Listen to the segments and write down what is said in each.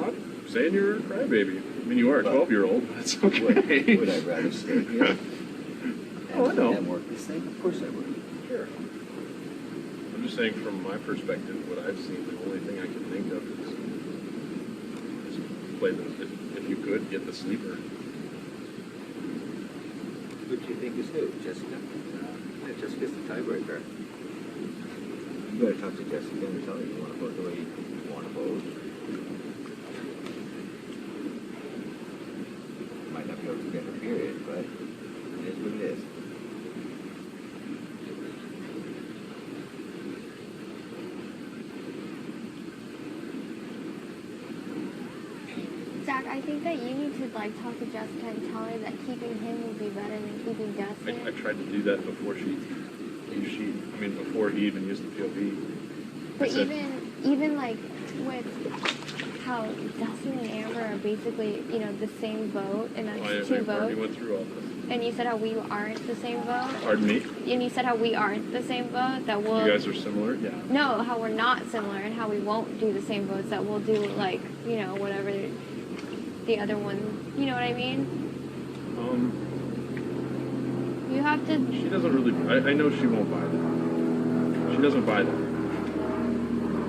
not saying you're a crybaby. I mean, you are a 12-year-old. That's okay. Would I rather stay here? Oh, I know. And work this thing? Of course I would. Sure. I'm just saying from my perspective, what I've seen, the only thing I can think of is play the, if you could, get the sleeper. Who do you think is who? Jessica? Yeah, Jessica's the tiebreaker. You gotta talk to Jessica and tell her you want to vote the way you want to vote. Might not be able to get her period, but it is what it is. Zack, I think that you need to like talk to Jessica and tell her that keeping him would be better than keeping Dustin. I tried to do that before before he even used the POV. But even like with how Dustin and Amber are basically, you know, the same vote, and that's two votes. already went through all this. And you said how we aren't the same vote. Pardon me? And you said how we aren't the same vote. That we'll. You guys are similar? Yeah. No, how we're not similar, and how we won't do the same votes. That we'll do like, you know, whatever the other one. You know what I mean? You have to. She doesn't really. I know she won't buy that. She doesn't buy that.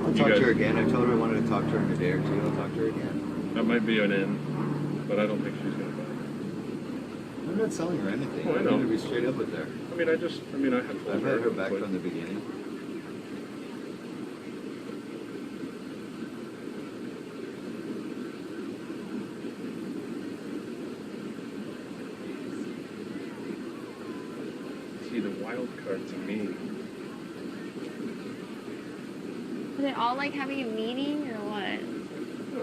I'll talk to her again. I told her I wanted to talk to her in a day or two. I'll talk to her again. That might be an in, but I don't think she's going to buy it. I'm not selling her anything. Oh, I know. I'm going to be straight up with her. I had full I've had her back from the beginning. See, the wild card to me. Was it all like having a meeting or what?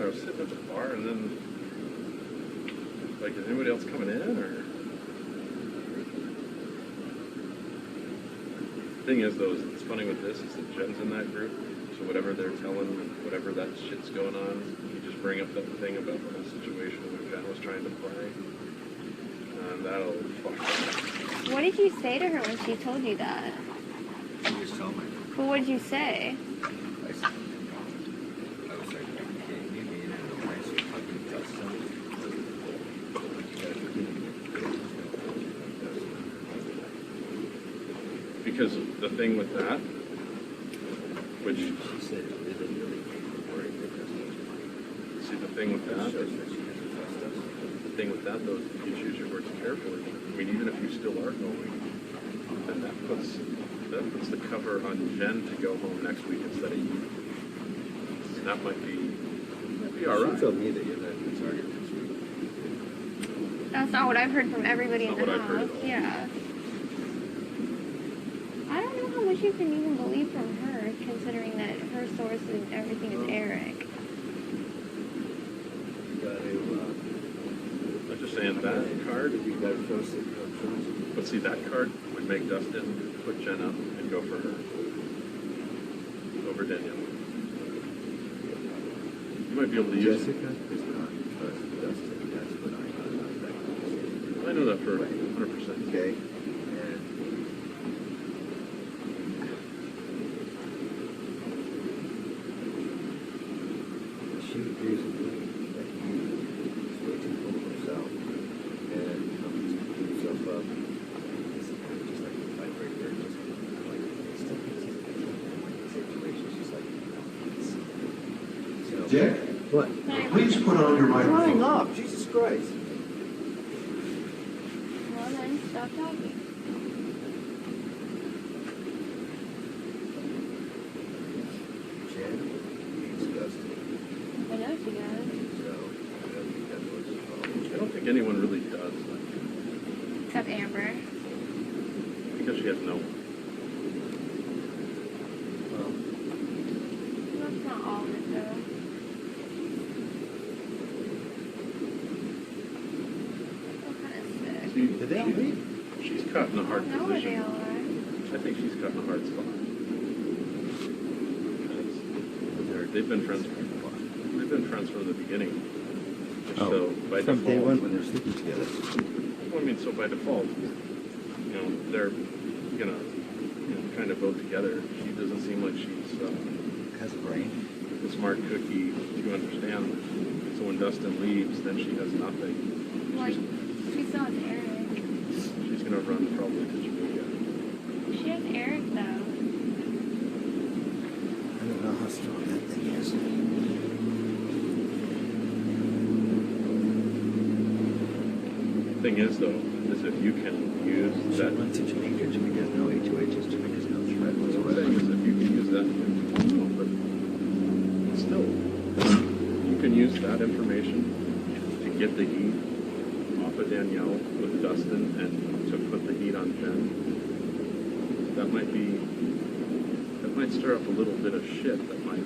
I was sitting at the bar and then, like, is anybody else coming in or? The thing is, though, it's funny with this is that Jen's in that group, so whatever they're telling, whatever that shit's going on, you just bring up that thing about the whole situation when Jen was trying to play, and that'll fuck up. What did you say to her when she told you that? She just told me. But what did you say? I was like, okay, me being in a nice fucking Dustin. Because the thing with that, which she said it really, really worried because see the thing with that, shows that she doesn't trust us. the thing with that though is you choose your words carefully. I mean, even if you still are going, then that puts the cover on Jen to go home next week instead of you. And that might be all right. She told me that you're not the target next week. That's not what I've heard from everybody That's in the not what I've heard house. at all. Yeah. I don't know how much you can even believe from her, considering that her source and everything is Eric. You got to, I'm just saying that card. you got to trust it. But see, that card would make Dustin put Jen up and go for her over Danielle. You might be able to use. Jessica does not trust Dustin. That's what I know. I know that for 100%. Okay. And she agrees with me that he is way too full of himself and beats himself up. It's just like a tiebreaker. Just like still thinks he's in the situation. She's like, so. Jack, What? please put on your Flying microphone. off! Jesus Christ! Well then, stop talking. Jen hates Dustin. I know she does. So, I don't think that's what's involved. I don't think anyone really does, Except Amber. because she has no one. Well, That's not all of it though. What kind of sick? See, did they all leave? she's caught in a I hard don't know where they position. all are. I think she's caught in a hard spot. They've been friends from they've been friends from the beginning. So by from day default, one when they're sleeping together. well, I mean, so by default, they're gonna kind of vote together. She doesn't seem like she's Has a brain. a smart cookie to understand when Dustin leaves, then she has nothing. Well, she still has Eric. She's gonna run probably to Jamaica. She has Eric though. I don't know how strong that thing is. Thing is, though, is if you can use She that. went to Jamaica. Jamaica has no HOHs. Jamaica has no threat What I'm whatsoever. saying is if you can use that, no, but still, you can use that information to get the heat off of Danielle with Dustin and to put the heat on Jen. That might stir up a little bit of shit. That might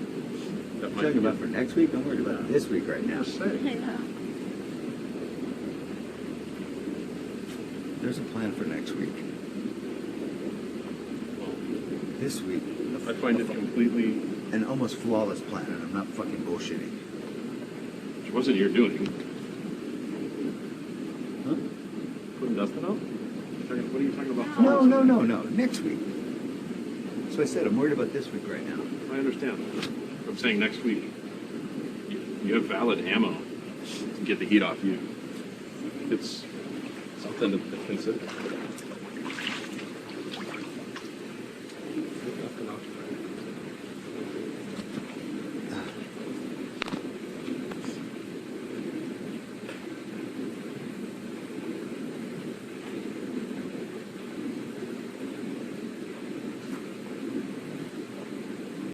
Talking about for next week? I'm worried about this week right now. Just I say. know. There's a plan for next week. This week, I find it completely. an almost flawless plan, and I'm not fucking bullshitting. Which wasn't your doing. Huh? Putting Dustin out? What are you talking about? No. Next week. So I said I'm worried about this week right now. I understand. I'm saying next week. You have valid ammo to get the heat off you. It's something to consider. Nothing else.